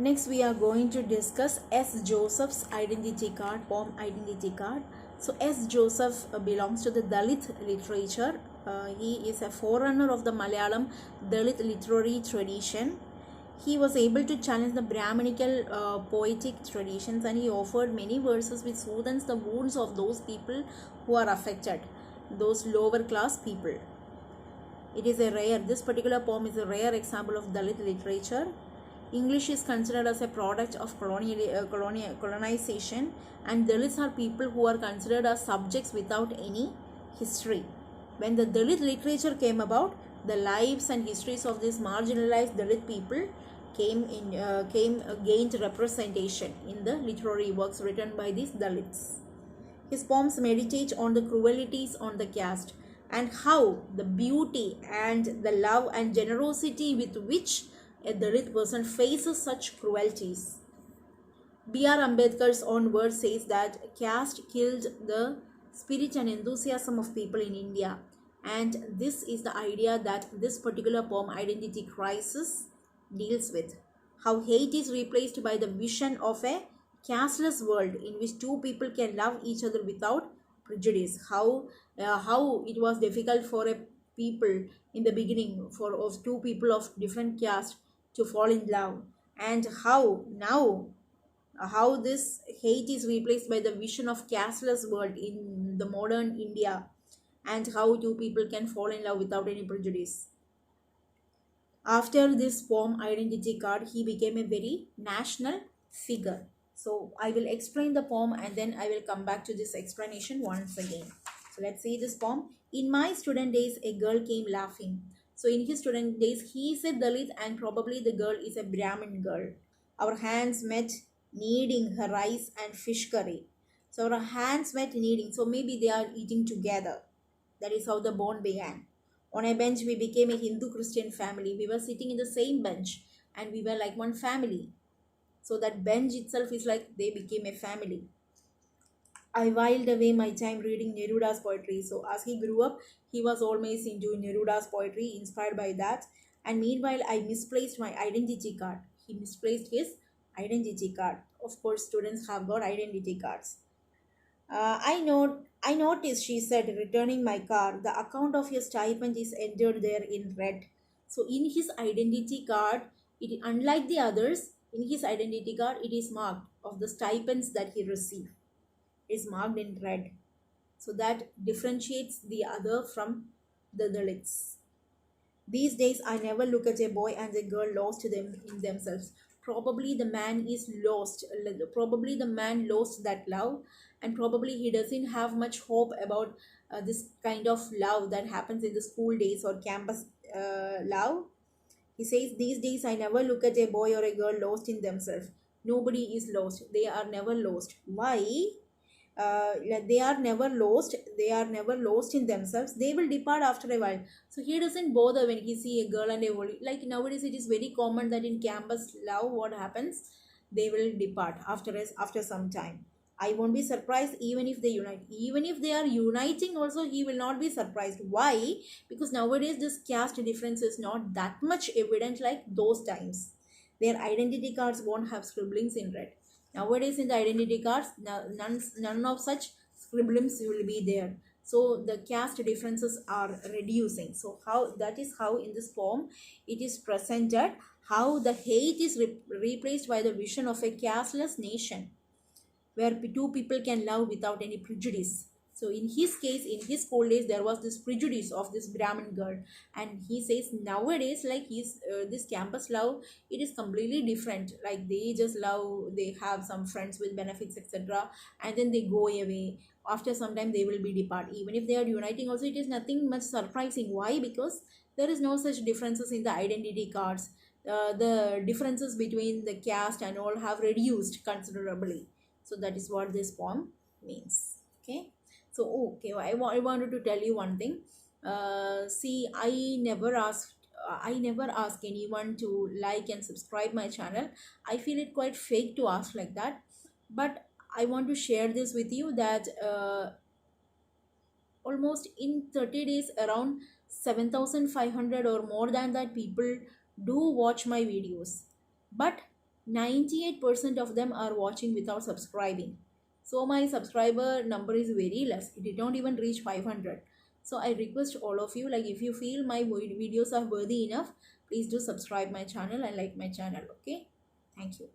Next, we are going to discuss S. Joseph's identity card, poem identity card. So, S. Joseph belongs to the Dalit literature. He is a forerunner of the Malayalam Dalit literary tradition. He was able to challenge the Brahminical poetic traditions, and he offered many verses which soothes the wounds of those people who are affected, those lower class people. This particular poem is a rare example of Dalit literature. English is considered as a product of colonization, and Dalits are people who are considered as subjects without any history. When the Dalit literature came about, the lives and histories of these marginalized Dalit people gained representation in the literary works written by these Dalits. His poems meditate on the cruelties on the caste and how the beauty and the love and generosity with which a Dalit person faces such cruelties. B.R. Ambedkar's own word says that caste killed the spirit and enthusiasm of people in India. And this is the idea that this particular poem, Identity Crisis, deals with. How hate is replaced by the vision of a casteless world in which two people can love each other without prejudice. How it was difficult for a people in the beginning for of two people of different caste to fall in love, and how now how this hate is replaced by the vision of casteless world in the modern India, and how two people can fall in love without any prejudice. After this poem Identity Card, he became a very national figure. So I will explain the poem and then I will come back to this explanation once again. So let's see this poem. In my student days, a girl came laughing. So in his student days, he is a Dalit and probably the girl is a Brahmin girl. Our hands met kneading her rice and fish curry. So our hands met kneading. So maybe they are eating together. That is how the bond began. On a bench, we became a Hindu Christian family. We were sitting in the same bench and we were like one family. So that bench itself is like they became a family. I whiled away my time reading Neruda's poetry. So as he grew up, he was always into Neruda's poetry, inspired by that. And meanwhile, I misplaced my identity card. He misplaced his identity card. Of course, students have got identity cards. I noticed, she said, returning my car. The account of your stipend is entered there in red. So in his identity card, unlike the others, in his identity card, it is marked of the stipends that he received. It is marked in red. So that differentiates the other from the Dalits. These days, I never look at a boy and a girl lost them in themselves. Probably the man is lost. Probably the man lost that love, and probably he doesn't have much hope about this kind of love that happens in the school days or campus love. He says, these days I never look at a boy or a girl lost in themselves. Nobody is lost. They are never lost. Why? Like they are never lost in themselves. They will depart after a while. So he doesn't bother when he see a girl and a boy. Like nowadays it is very common that in campus love what happens, they will depart after some time. I won't be surprised even if they unite. Even if they are uniting also, he will not be surprised. Why? Because nowadays this caste difference is not that much evident like those times. Their identity cards won't have scribblings in red. Nowadays in the identity cards, none of such scribblings will be there. So the caste differences are reducing. So how that is how in this poem it is presented, how the hate is replaced by the vision of a casteless nation where two people can love without any prejudice. So in his case, in his school days, there was this prejudice of this Brahmin girl, and he says nowadays, like this campus love, it is completely different. Like they just love, they have some friends with benefits, etc., and then they go away. After some time, they will be depart. Even if they are uniting, also it is nothing much surprising. Why? Because there is no such differences in the identity cards. The differences between the caste and all have reduced considerably. So that is what this poem means. Okay. So okay, I wanted to tell you one thing. See, I never ask anyone to like and subscribe my channel. I feel it quite fake to ask like that, but I want to share this with you that almost in 30 days around 7,500 or more than that people do watch my videos, but 98% of them are watching without subscribing. So my subscriber number is very less. It did not even reach 500. So I request all of you, like, if you feel my videos are worthy enough, please do subscribe my channel and like my channel. Okay, thank you.